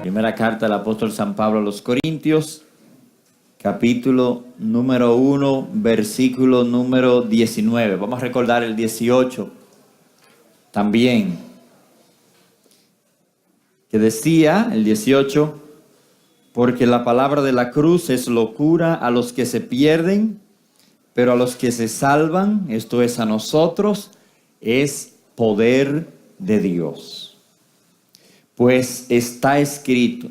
Primera carta del apóstol San Pablo a los Corintios, capítulo número 1, versículo número 19. Vamos a recordar el 18 también, que decía el 18, porque la palabra de la cruz es locura a los que se pierden, pero a los que se salvan, esto es a nosotros, es poder de Dios. Pues está escrito: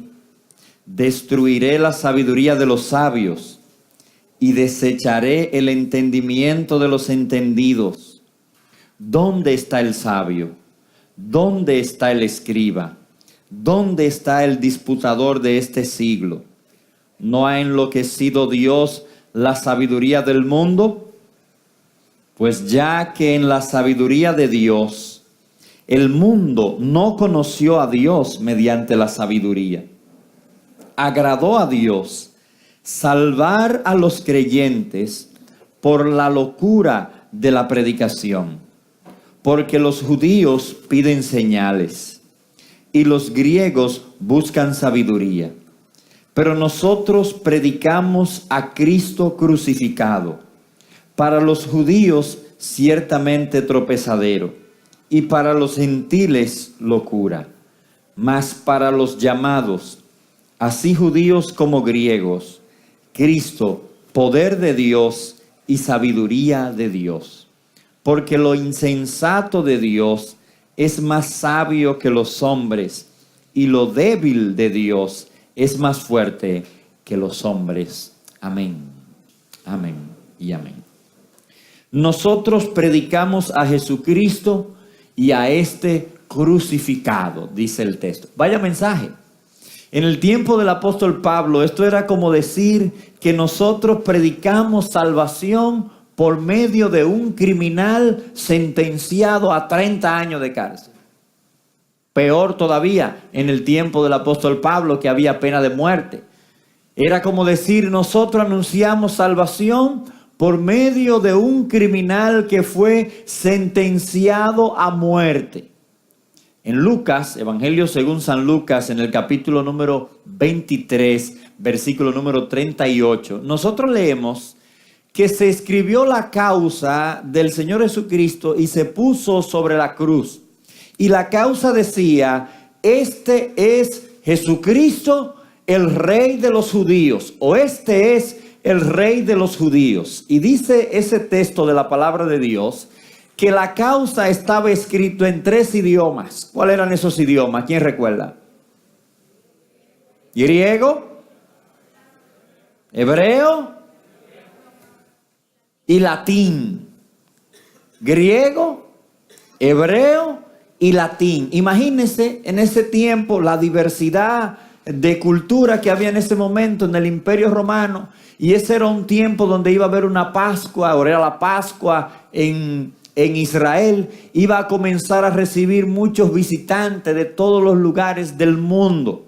destruiré la sabiduría de los sabios y desecharé el entendimiento de los entendidos. ¿Dónde está el sabio? ¿Dónde está el escriba? ¿Dónde está el disputador de este siglo? ¿No ha enloquecido Dios la sabiduría del mundo? Pues ya que en la sabiduría de Dios el mundo no conoció a Dios mediante la sabiduría, agradó a Dios salvar a los creyentes por la locura de la predicación, porque los judíos piden señales y los griegos buscan sabiduría. Pero nosotros predicamos a Cristo crucificado, para los judíos ciertamente tropezadero, y para los gentiles locura, mas para los llamados, así judíos como griegos, Cristo, poder de Dios y sabiduría de Dios. Porque lo insensato de Dios es más sabio que los hombres, y lo débil de Dios es más fuerte que los hombres. Amén. Amén y amén. Nosotros predicamos a Jesucristo y a este crucificado, dice el texto. Vaya mensaje. En el tiempo del apóstol Pablo, esto era como decir que nosotros predicamos salvación por medio de un criminal sentenciado a 30 años de cárcel. Peor todavía, en el tiempo del apóstol Pablo, que había pena de muerte. Era como decir, nosotros anunciamos salvación por medio de un criminal que fue sentenciado a muerte. En Lucas, Evangelio según San Lucas, en el capítulo número 23, versículo número 38, nosotros leemos que se escribió la causa del Señor Jesucristo y se puso sobre la cruz. Y la causa decía: este es Jesucristo, el Rey de los judíos, o este es el Rey de los judíos. Y dice ese texto de la palabra de Dios que la causa estaba escrito en 3 idiomas. ¿Cuáles eran esos idiomas? ¿Quién recuerda? Griego, hebreo y latín. Griego, hebreo y latín. Imagínense en ese tiempo la diversidad de cultura que había en ese momento en el Imperio Romano. Y ese era un tiempo donde iba a haber una Pascua, ahora era la Pascua en Israel. Iba a comenzar a recibir muchos visitantes de todos los lugares del mundo.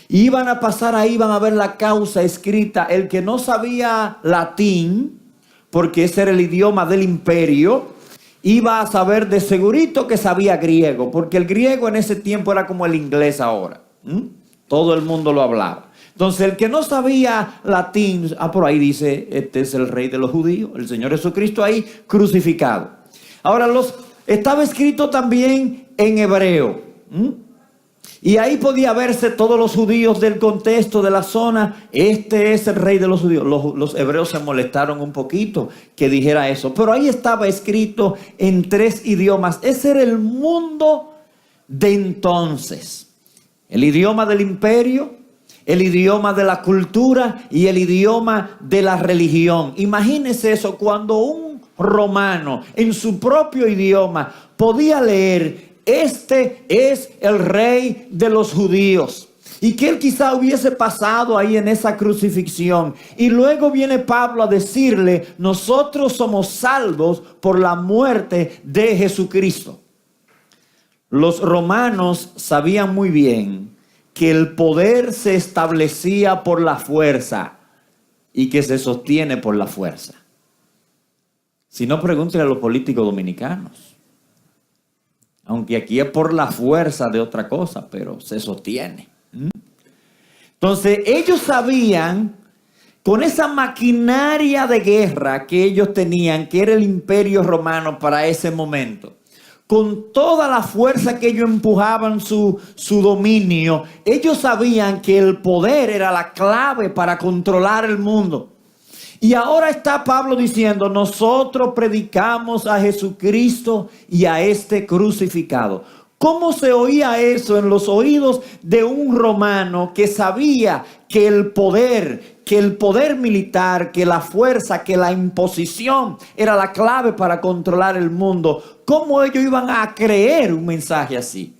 Y iban a pasar ahí, iban a ver la causa escrita. El que no sabía latín, porque ese era el idioma del imperio, iba a saber de segurito que sabía griego, porque el griego en ese tiempo era como el inglés ahora. Todo el mundo lo hablaba. Entonces el que no sabía latín, por ahí dice, este es el Rey de los judíos, el Señor Jesucristo ahí crucificado. Ahora estaba escrito también en hebreo. Y ahí podía verse todos los judíos del contexto de la zona. Este es el Rey de los judíos. Los hebreos se molestaron un poquito que dijera eso. Pero ahí estaba escrito en 3 idiomas. Ese era el mundo de entonces. El idioma del imperio, el idioma de la cultura y el idioma de la religión. Imagínese eso, cuando un romano en su propio idioma podía leer: este es el Rey de los judíos. Y que él quizá hubiese pasado ahí en esa crucifixión. Y luego viene Pablo a decirle: nosotros somos salvos por la muerte de Jesucristo. Los romanos sabían muy bien que el poder se establecía por la fuerza y que se sostiene por la fuerza. Si no, pregúntele a los políticos dominicanos. Aunque aquí es por la fuerza de otra cosa, pero se sostiene. Entonces ellos sabían, con esa maquinaria de guerra que ellos tenían, que era el imperio romano para ese momento, con toda la fuerza que ellos empujaban su dominio, ellos sabían que el poder era la clave para controlar el mundo. Y ahora está Pablo diciendo, nosotros predicamos a Jesucristo y a este crucificado. ¿Cómo se oía eso en los oídos de un romano que sabía que el poder militar, que la fuerza, que la imposición era la clave para controlar el mundo? ¿Cómo ellos iban a creer un mensaje así?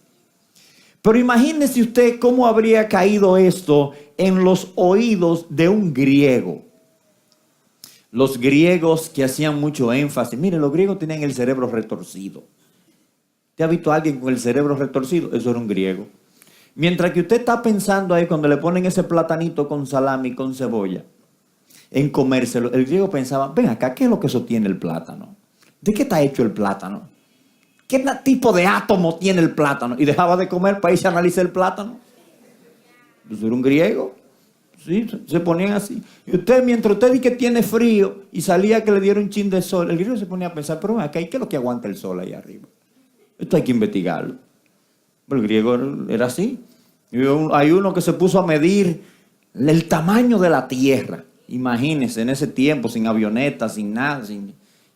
Pero imagínese usted cómo habría caído esto en los oídos de un griego. Los griegos que hacían mucho énfasis. Miren, los griegos tenían el cerebro retorcido. ¿Te ha visto a alguien con el cerebro retorcido? Eso era un griego. Mientras que usted está pensando ahí cuando le ponen ese platanito con salami, con cebolla, en comérselo, el griego pensaba, ven acá, ¿qué es lo que sostiene el plátano? ¿De qué está hecho el plátano? ¿Qué tipo de átomo tiene el plátano? Y dejaba de comer para irse a analizar el plátano. Eso era un griego. Sí, se ponían así. Y usted, mientras usted dice que tiene frío y salía que le dieron un chin de sol, el griego se ponía a pensar, pero acá, ¿qué es lo que aguanta el sol ahí arriba? Esto hay que investigarlo. Pero el griego era así. Y hay uno que se puso a medir el tamaño de la tierra. Imagínense, en ese tiempo, sin avionetas, sin nada.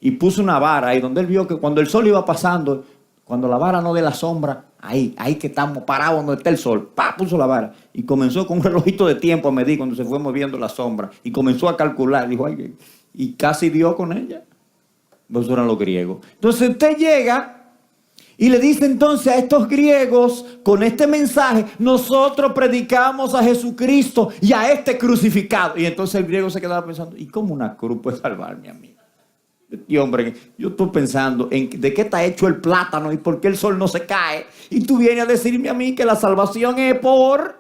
Y puso una vara ahí donde él vio que cuando el sol iba pasando, cuando la vara no dé la sombra, ahí que estamos parados donde está el sol, puso la vara y comenzó con un relojito de tiempo a medir cuando se fue moviendo la sombra y comenzó a calcular, dijo, ay, y casi dio con ella. Esos eran los griegos. Entonces usted llega y le dice entonces a estos griegos, con este mensaje, nosotros predicamos a Jesucristo y a este crucificado. Y entonces el griego se quedaba pensando, ¿y cómo una cruz puede salvarme a mí? Y hombre, yo estoy pensando en de qué está hecho el plátano y por qué el sol no se cae. Y tú vienes a decirme a mí que la salvación es por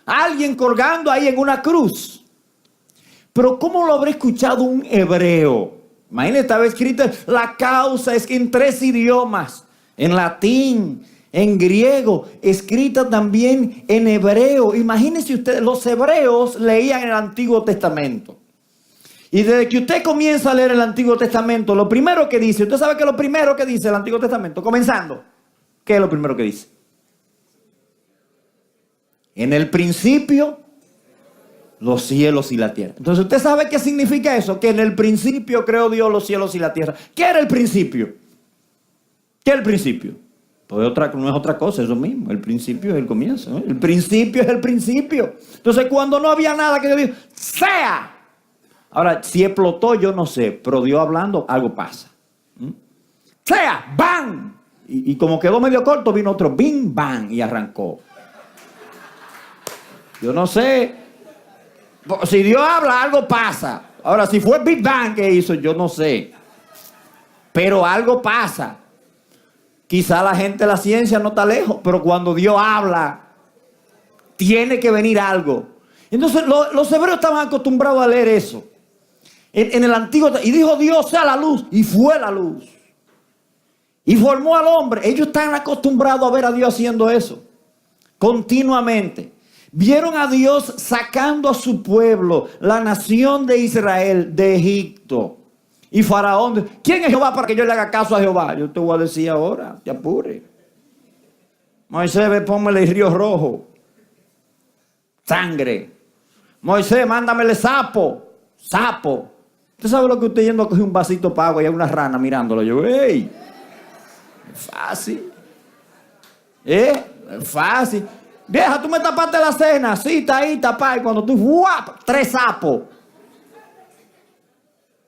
alguien colgando ahí en una cruz. Pero ¿cómo lo habrá escuchado un hebreo? Imagínate, estaba escrito, la causa es que en 3 idiomas, en latín, en griego, escrita también en hebreo. Imagínense ustedes, los hebreos leían el Antiguo Testamento. Y desde que usted comienza a leer el Antiguo Testamento, lo primero que dice, ¿usted sabe qué es lo primero que dice el Antiguo Testamento? Comenzando, ¿qué es lo primero que dice? En el principio, los cielos y la tierra. Entonces, ¿usted sabe qué significa eso? Que en el principio creó Dios los cielos y la tierra. ¿Qué era el principio? ¿Qué es el principio? Pues no es otra cosa, es lo mismo. El principio es el comienzo, ¿eh? El principio es el principio. Entonces, cuando no había nada, que Dios dijo, ¡sea! Ahora, si explotó, yo no sé, pero Dios hablando, algo pasa. ¡Sea! ¡Bam! Y como quedó medio corto, vino otro ¡bing! ¡Bam! Y arrancó. Yo no sé. Si Dios habla, algo pasa. Ahora, si fue Big Bang que hizo, yo no sé. Pero algo pasa. Quizá la gente de la ciencia no está lejos, pero cuando Dios habla, tiene que venir algo. Entonces, los hebreos estaban acostumbrados a leer eso. En el Antiguo, y dijo Dios, sea la luz, y fue la luz. Y formó al hombre. Ellos están acostumbrados a ver a Dios haciendo eso. Continuamente. Vieron a Dios sacando a su pueblo, la nación de Israel, de Egipto. Y Faraón, ¿quién es Jehová para que yo le haga caso a Jehová? Yo te voy a decir ahora, te apure. Moisés, ve, pónmele el río rojo. Sangre. Moisés, mándamele sapo. Sapo. ¿Usted sabe lo que usted yendo a coger un vasito para agua y hay una rana mirándolo? Yo, ¡ey! Es fácil. Es fácil. Vieja, tú me tapaste la cena. Sí, está ahí, tapá. Y cuando tú, ¡guap! 3 sapos.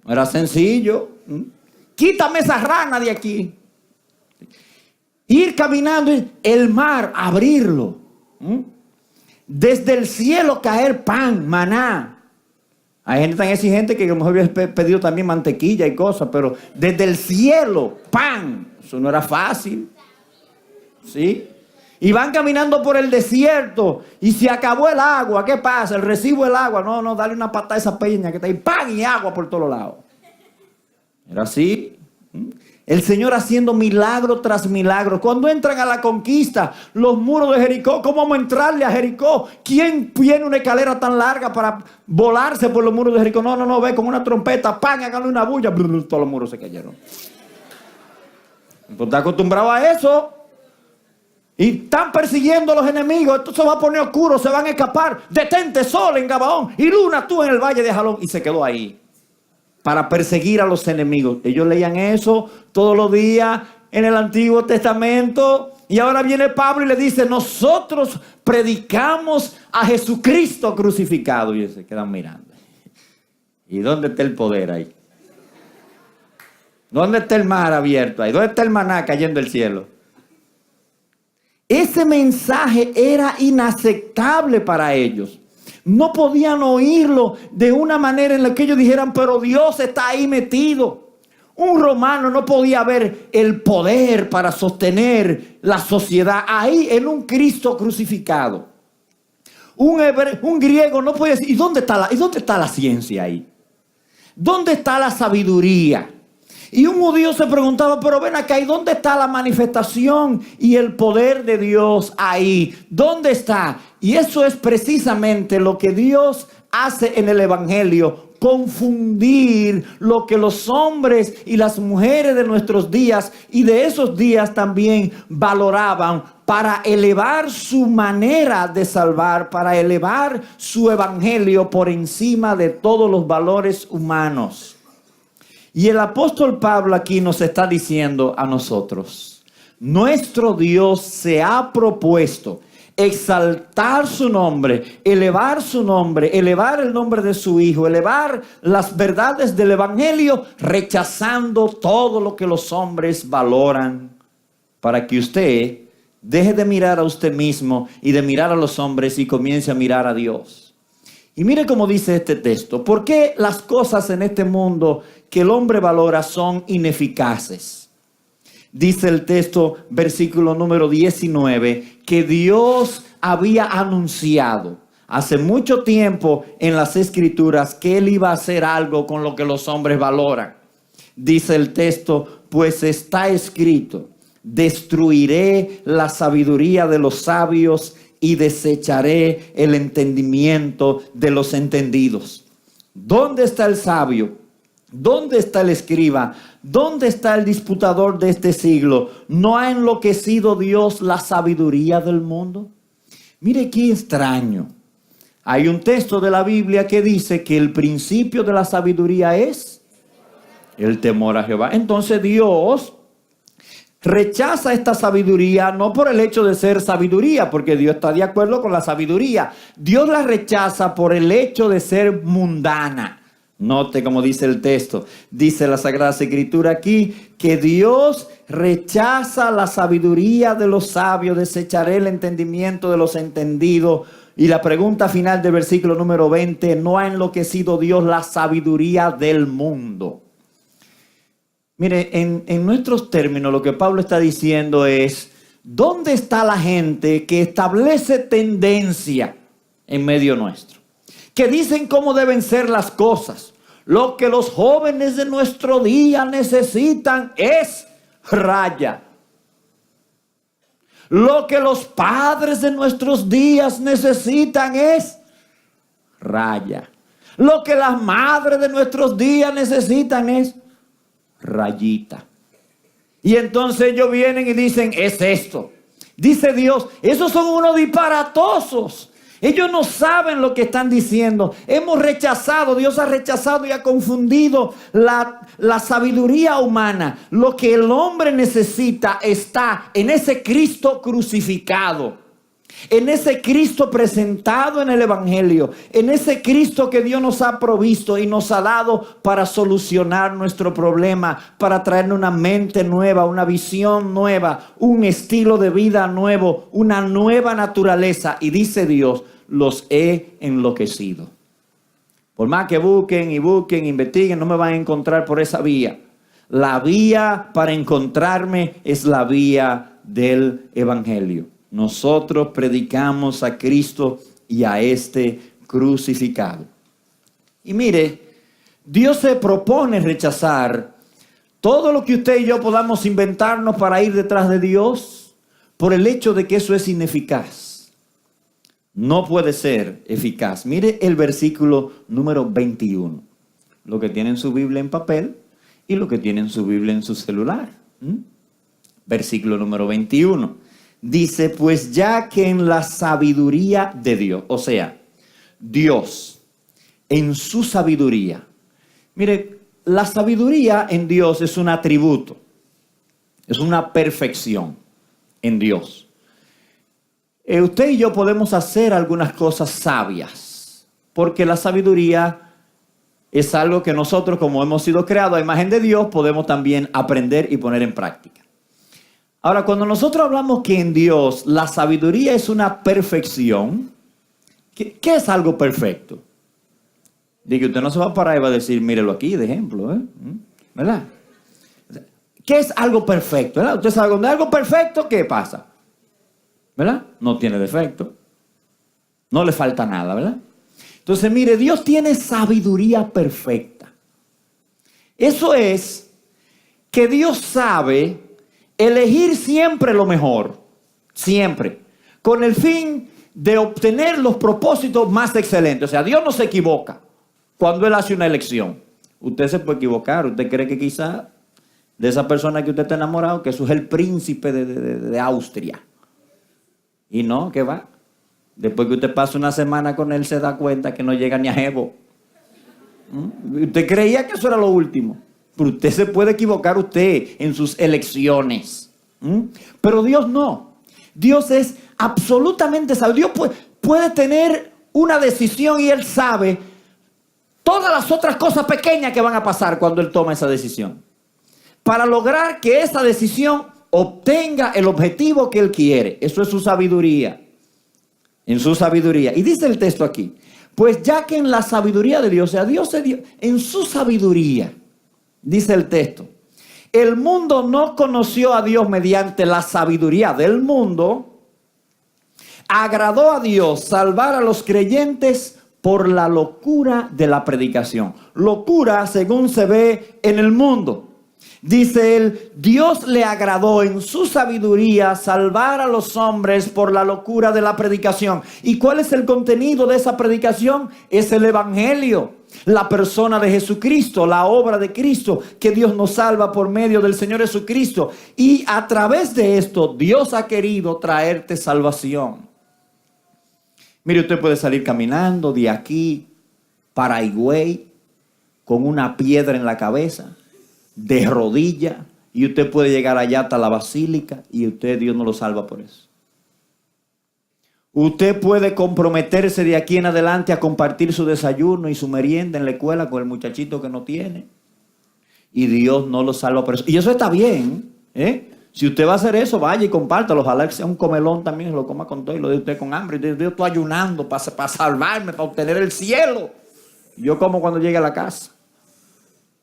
Era sencillo. Quítame esa rana de aquí. Ir caminando, el mar, abrirlo. Desde el cielo caer pan, maná. Hay gente tan exigente que a lo mejor había pedido también mantequilla y cosas, pero desde el cielo, pan. Eso no era fácil. ¿Sí? Y van caminando por el desierto y se acabó el agua. ¿Qué pasa? El recibo del agua. No, dale una patada a esa peña que está ahí. ¡Pan! Y agua por todos lados. Era así. El Señor haciendo milagro tras milagro. Cuando entran a la conquista, los muros de Jericó, ¿cómo vamos a entrarle a Jericó? ¿Quién tiene una escalera tan larga para volarse por los muros de Jericó? No, ve con una trompeta, ¡pam! Háganle una bulla, todos los muros se cayeron. Pues está acostumbrado a eso. Y están persiguiendo a los enemigos. Esto se va a poner oscuro, se van a escapar. Detente, sol en Gabaón y luna tú en el valle de Jalón. Y se quedó ahí para perseguir a los enemigos. Ellos leían eso todos los días en el Antiguo Testamento. Y ahora viene Pablo y le dice, nosotros predicamos a Jesucristo crucificado. Y ellos se quedan mirando. ¿Y dónde está el poder ahí? ¿Dónde está el mar abierto ahí? ¿Dónde está el maná cayendo del cielo? Ese mensaje era inaceptable para ellos. No podían oírlo de una manera en la que ellos dijeran, pero Dios está ahí metido. Un romano no podía ver el poder para sostener la sociedad ahí en un Cristo crucificado. Un griego no podía decir, ¿y dónde está la ciencia ahí? ¿Dónde está la sabiduría? Y un judío se preguntaba, pero ven acá, ¿y dónde está la manifestación y el poder de Dios ahí? ¿Dónde está? Y eso es precisamente lo que Dios hace en el Evangelio, confundir lo que los hombres y las mujeres de nuestros días y de esos días también valoraban para elevar su manera de salvar, para elevar su Evangelio por encima de todos los valores humanos. Y el apóstol Pablo aquí nos está diciendo a nosotros, nuestro Dios se ha propuesto exaltar su nombre, elevar el nombre de su Hijo, elevar las verdades del Evangelio, rechazando todo lo que los hombres valoran, para que usted deje de mirar a usted mismo y de mirar a los hombres y comience a mirar a Dios. Y mire cómo dice este texto. ¿Por qué las cosas en este mundo que el hombre valora son ineficaces? Dice el texto, versículo número 19, que Dios había anunciado hace mucho tiempo en las Escrituras que Él iba a hacer algo con lo que los hombres valoran. Dice el texto, pues está escrito, destruiré la sabiduría de los sabios y desecharé el entendimiento de los entendidos. ¿Dónde está el sabio? ¿Dónde está el escriba? ¿Dónde está el disputador de este siglo? ¿No ha enloquecido Dios la sabiduría del mundo? Mire qué extraño. Hay un texto de la Biblia que dice que el principio de la sabiduría es el temor a Jehová. Entonces Dios rechaza esta sabiduría no por el hecho de ser sabiduría, porque Dios está de acuerdo con la sabiduría. Dios la rechaza por el hecho de ser mundana. Note cómo dice el texto. Dice la Sagrada Escritura aquí que Dios rechaza la sabiduría de los sabios, desecharé el entendimiento de los entendidos. Y la pregunta final del versículo número 20, ¿no ha enloquecido Dios la sabiduría del mundo? Mire, en nuestros términos lo que Pablo está diciendo es, ¿dónde está la gente que establece tendencia en medio nuestro? Que dicen cómo deben ser las cosas. Lo que los jóvenes de nuestro día necesitan es raya. Lo que los padres de nuestros días necesitan es raya. Lo que las madres de nuestros días necesitan es rayita. Y entonces ellos vienen y dicen, es esto. Dice Dios, esos son unos disparatosos. Ellos no saben lo que están diciendo. Hemos rechazado, Dios ha rechazado y ha confundido la sabiduría humana. Lo que el hombre necesita está en ese Cristo crucificado. En ese Cristo presentado en el Evangelio, en ese Cristo que Dios nos ha provisto y nos ha dado para solucionar nuestro problema, para traernos una mente nueva, una visión nueva, un estilo de vida nuevo, una nueva naturaleza. Y dice Dios, los he enloquecido. Por más que busquen, investiguen, no me van a encontrar por esa vía. La vía para encontrarme es la vía del Evangelio. Nosotros predicamos a Cristo y a este crucificado. Y mire, Dios se propone rechazar todo lo que usted y yo podamos inventarnos para ir detrás de Dios, por el hecho de que eso es ineficaz, no puede ser eficaz. Mire el versículo número 21. Lo que tienen su Biblia en papel y lo que tienen su Biblia en su celular. Versículo número 21. Dice, pues ya que en la sabiduría de Dios, o sea, Dios en su sabiduría. Mire, la sabiduría en Dios es un atributo, es una perfección en Dios. Usted y yo podemos hacer algunas cosas sabias, porque la sabiduría es algo que nosotros, como hemos sido creados a imagen de Dios, podemos también aprender y poner en práctica. Ahora, cuando nosotros hablamos que en Dios la sabiduría es una perfección, ¿qué es algo perfecto? Dice, usted no se va a parar y va a decir, mírelo aquí de ejemplo, ¿verdad? ¿Qué es algo perfecto? ¿Verdad? Usted sabe, cuando es algo perfecto, ¿qué pasa? ¿Verdad? No tiene defecto. No le falta nada, ¿verdad? Entonces, mire, Dios tiene sabiduría perfecta. Eso es que Dios sabe elegir siempre lo mejor. Siempre. Con el fin de obtener los propósitos más excelentes. O sea, Dios no se equivoca cuando Él hace una elección. Usted se puede equivocar. Usted cree que quizá de esa persona que usted está enamorado, que eso es el príncipe de Austria. Y no, ¿qué va? Después que usted pasa una semana con él, se da cuenta que no llega ni a Jebo. Usted creía que eso era lo último. Pero usted se puede equivocar usted en sus elecciones. Pero Dios no. Dios es absolutamente sabio. Dios puede tener una decisión y Él sabe todas las otras cosas pequeñas que van a pasar cuando Él toma esa decisión. Para lograr que esa decisión obtenga el objetivo que Él quiere. Eso es su sabiduría. En su sabiduría. Y dice el texto aquí, pues ya que en la sabiduría de Dios, o sea, Dios es Dios, en su sabiduría, dice el texto, el mundo no conoció a Dios mediante la sabiduría del mundo, agradó a Dios salvar a los creyentes por la locura de la predicación. Locura según se ve en el mundo. Dice él, Dios le agradó en su sabiduría salvar a los hombres por la locura de la predicación. ¿Y cuál es el contenido de esa predicación? Es el evangelio, la persona de Jesucristo, la obra de Cristo, que Dios nos salva por medio del Señor Jesucristo. Y a través de esto, Dios ha querido traerte salvación. Mire, usted puede salir caminando de aquí para Higüey con una piedra en la cabeza, de rodilla, y usted puede llegar allá hasta la basílica y Dios no lo salva por eso. Usted puede comprometerse de aquí en adelante a compartir su desayuno y su merienda en la escuela con el muchachito que no tiene y Dios no lo salva por eso. Y eso está bien, Si usted va a hacer eso, vaya y compártalo. Ojalá que sea un comelón también, lo coma con todo y lo dé usted con hambre. Yo estoy ayunando para salvarme, para obtener el cielo. Yo como cuando llegue a la casa.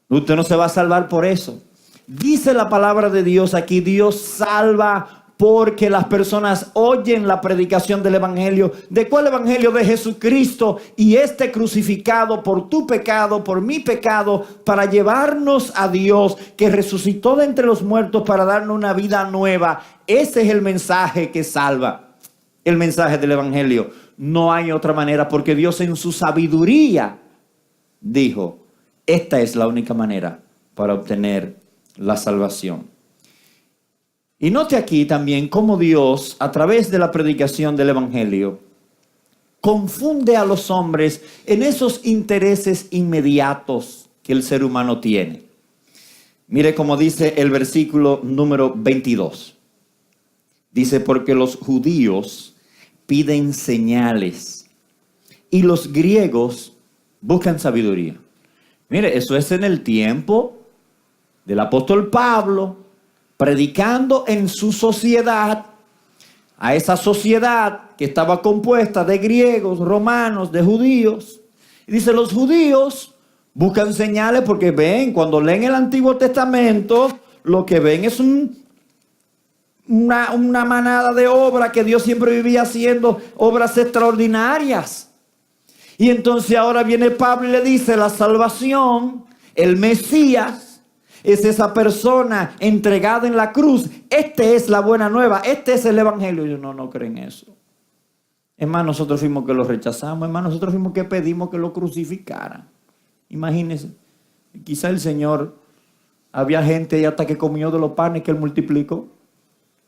Usted no se va a salvar por eso. Dice la palabra de Dios aquí, Dios salva porque las personas oyen la predicación del evangelio. ¿De cuál evangelio? De Jesucristo y este crucificado por tu pecado, por mi pecado, para llevarnos a Dios, que resucitó de entre los muertos para darnos una vida nueva. Ese es el mensaje que salva, el mensaje del evangelio. No hay otra manera, porque Dios en su sabiduría dijo, esta es la única manera para obtener la salvación. Y note aquí también cómo Dios, a través de la predicación del evangelio, confunde a los hombres en esos intereses inmediatos que el ser humano tiene. Mire cómo dice el versículo número 22. Dice, porque los judíos piden señales y los griegos buscan sabiduría. Mire, eso es en el tiempo del apóstol Pablo, predicando en su sociedad, a esa sociedad que estaba compuesta de griegos, romanos, de judíos. Y dice, los judíos buscan señales porque ven, cuando leen el Antiguo Testamento, lo que ven es una manada de obras que Dios siempre vivía haciendo, obras extraordinarias. Y entonces ahora viene Pablo y le dice, la salvación, el Mesías, es esa persona entregada en la cruz. Esta es la buena nueva, este es el evangelio. Yo no creen eso. Es más, nosotros fuimos que lo rechazamos, es más, nosotros fuimos que pedimos que lo crucificaran. Imagínense, quizá el Señor, había gente ahí hasta que comió de los panes que Él multiplicó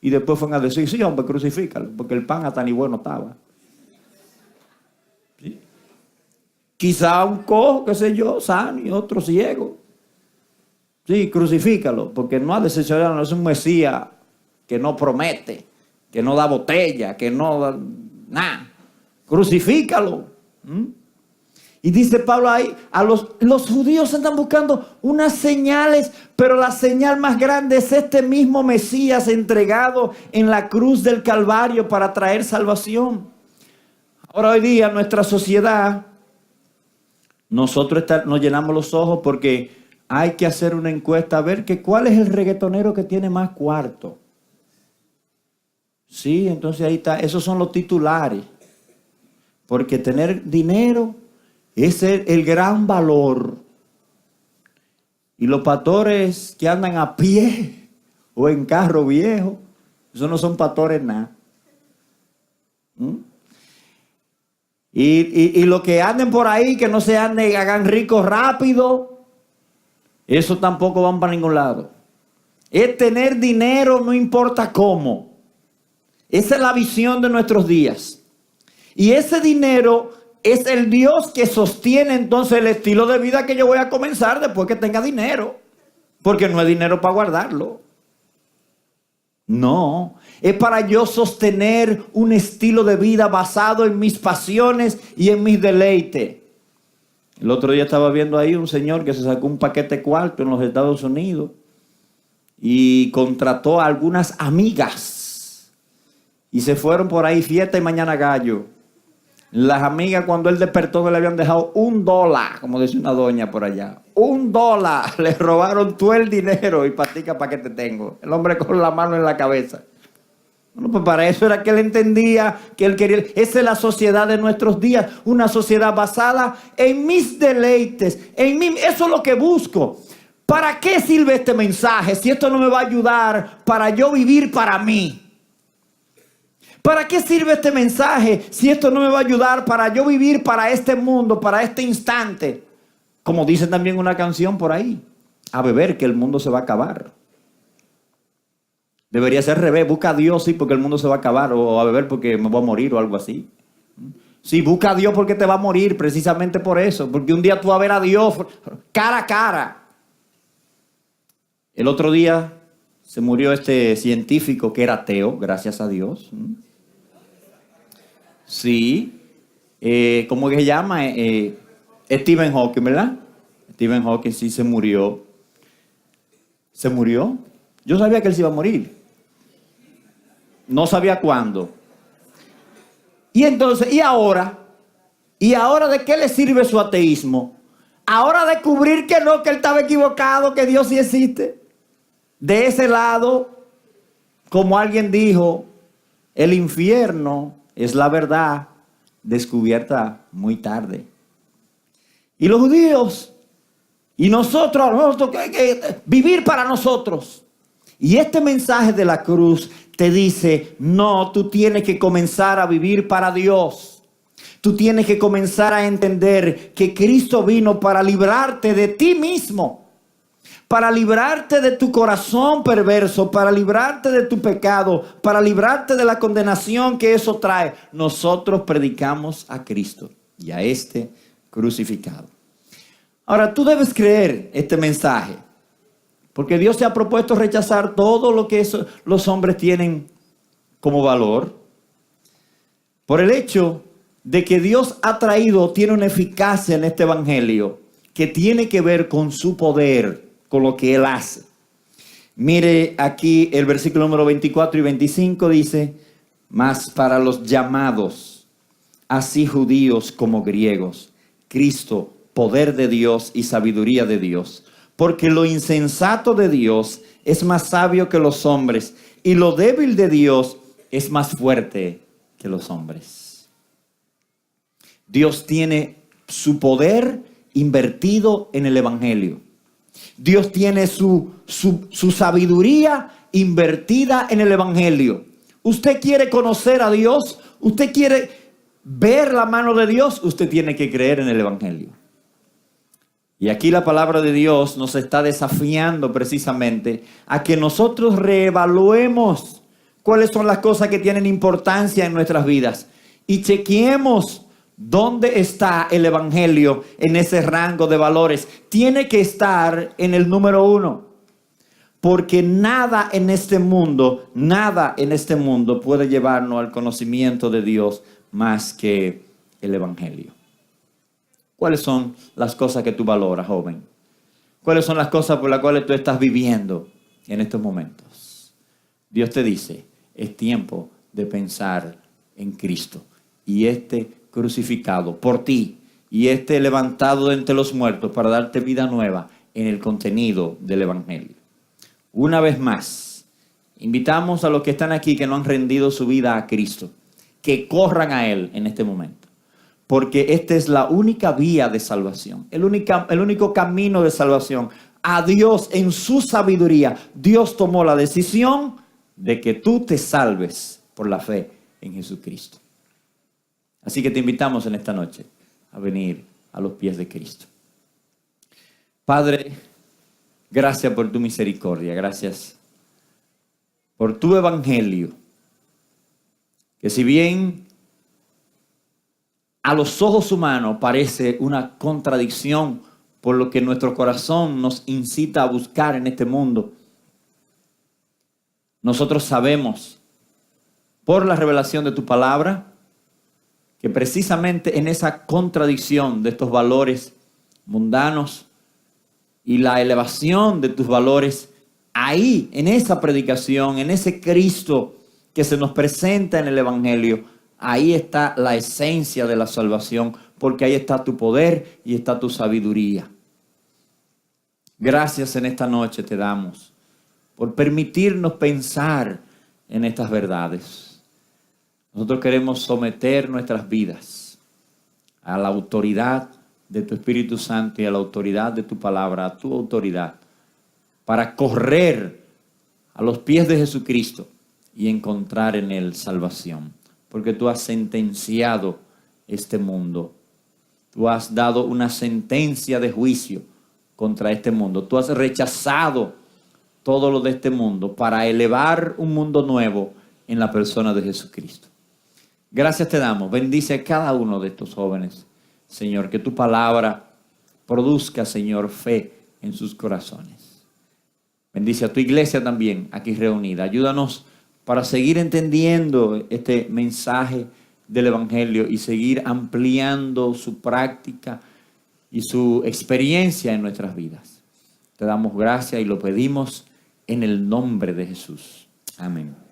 y después fueron a decir, sí, hombre, crucifícalo, porque el pan hasta ni bueno estaba. ¿Sí? Quizá un cojo, qué sé yo, sano y otro ciego. Sí, crucifícalo, porque no ha decepcionado, no es un Mesías que no promete, que no da botella, que no da nada. Crucifícalo. Y dice Pablo ahí, los judíos andan buscando unas señales, pero la señal más grande es este mismo Mesías entregado en la cruz del Calvario para traer salvación. Ahora hoy día nuestra sociedad, nosotros nos llenamos los ojos porque hay que hacer una encuesta a ver cuál es el reggaetonero que tiene más cuarto. Sí, entonces ahí está, esos son los titulares. Porque tener dinero es el gran valor. Y los pastores que andan a pie o en carro viejo, esos no son pastores nada. Y los que anden por ahí, que no se anden, hagan ricos rápido, eso tampoco van para ningún lado. Es tener dinero, no importa cómo. Esa es la visión de nuestros días. Y ese dinero es el Dios que sostiene entonces el estilo de vida que yo voy a comenzar después que tenga dinero. Porque no es dinero para guardarlo. No, es para yo sostener un estilo de vida basado en mis pasiones y en mis deleites. El otro día estaba viendo ahí un señor que se sacó un paquete cuarto en los Estados Unidos y contrató a algunas amigas y se fueron por ahí fiesta y mañana gallo. Las amigas, cuando él despertó, no le habían dejado $1, como dice una doña por allá. $1, le robaron todo el dinero y patica para que te tengo. El hombre con la mano en la cabeza. Bueno, pues para eso era que él entendía que él quería. Esa es la sociedad de nuestros días, una sociedad basada en mis deleites, en mí. Eso es lo que busco. ¿Para qué sirve este mensaje si esto no me va a ayudar para yo vivir para mí? ¿Para qué sirve este mensaje si esto no me va a ayudar para yo vivir para este mundo, para este instante? Como dice también una canción por ahí, a beber que el mundo se va a acabar. Debería ser al revés, busca a Dios, sí, porque el mundo se va a acabar, o a beber porque me voy a morir o algo así. Sí, busca a Dios porque te va a morir, precisamente por eso, porque un día tú vas a ver a Dios cara a cara. El otro día se murió este científico que era ateo, gracias a Dios. Sí, ¿cómo que se llama? Stephen Hawking, ¿verdad? Stephen Hawking sí se murió. ¿Se murió? Yo sabía que él se iba a morir. No sabía cuándo. Y entonces, ¿y ahora? ¿Y ahora de qué le sirve su ateísmo? Ahora descubrir que no, que él estaba equivocado, que Dios sí existe. De ese lado, como alguien dijo, el infierno es la verdad descubierta muy tarde. Y los judíos, y nosotros que vivir para nosotros. Y este mensaje de la cruz te dice, no, tú tienes que comenzar a vivir para Dios. Tú tienes que comenzar a entender que Cristo vino para librarte de ti mismo. Para librarte de tu corazón perverso, para librarte de tu pecado, para librarte de la condenación que eso trae. Nosotros predicamos a Cristo y a este crucificado. Ahora, tú debes creer este mensaje, porque Dios te ha propuesto rechazar todo lo que los hombres tienen como valor, por el hecho de que Dios ha traído, tiene una eficacia en este evangelio que tiene que ver con su poder, con lo que Él hace. Mire aquí el versículo número 24 y 25 dice, mas para los llamados, así judíos como griegos, Cristo, poder de Dios y sabiduría de Dios, porque lo insensato de Dios es más sabio que los hombres, y lo débil de Dios es más fuerte que los hombres. Dios tiene su poder invertido en el evangelio. Dios tiene su sabiduría invertida en el Evangelio. Usted quiere conocer a Dios, usted quiere ver la mano de Dios, usted tiene que creer en el Evangelio. Y aquí la palabra de Dios nos está desafiando precisamente a que nosotros reevaluemos cuáles son las cosas que tienen importancia en nuestras vidas y chequeemos dónde está el Evangelio en ese rango de valores. Tiene que estar en el número 1, porque nada en este mundo puede llevarnos al conocimiento de Dios más que el Evangelio. ¿Cuáles son las cosas que tú valoras, joven? ¿Cuáles son las cosas por las cuales tú estás viviendo en estos momentos? Dios te dice, es tiempo de pensar en Cristo y crucificado por ti y levantado de entre los muertos para darte vida nueva en el contenido del Evangelio. Una vez más, invitamos a los que están aquí que no han rendido su vida a Cristo, que corran a Él en este momento. Porque esta es la única vía de salvación, el único camino de salvación. A Dios en su sabiduría, Dios tomó la decisión de que tú te salves por la fe en Jesucristo. Así que te invitamos en esta noche a venir a los pies de Cristo. Padre, gracias por tu misericordia, gracias por tu evangelio, que si bien a los ojos humanos parece una contradicción por lo que nuestro corazón nos incita a buscar en este mundo, nosotros sabemos por la revelación de tu palabra que precisamente en esa contradicción de estos valores mundanos y la elevación de tus valores, ahí en esa predicación, en ese Cristo que se nos presenta en el Evangelio, ahí está la esencia de la salvación, porque ahí está tu poder y está tu sabiduría. Gracias en esta noche te damos por permitirnos pensar en estas verdades. Nosotros queremos someter nuestras vidas a la autoridad de tu Espíritu Santo y a la autoridad de tu palabra, a tu autoridad, para correr a los pies de Jesucristo y encontrar en Él salvación. Porque tú has sentenciado este mundo. Tú has dado una sentencia de juicio contra este mundo. Tú has rechazado todo lo de este mundo para elevar un mundo nuevo en la persona de Jesucristo. Gracias te damos. Bendice a cada uno de estos jóvenes, Señor. Que tu palabra produzca, Señor, fe en sus corazones. Bendice a tu iglesia también aquí reunida. Ayúdanos para seguir entendiendo este mensaje del Evangelio y seguir ampliando su práctica y su experiencia en nuestras vidas. Te damos gracias y lo pedimos en el nombre de Jesús. Amén.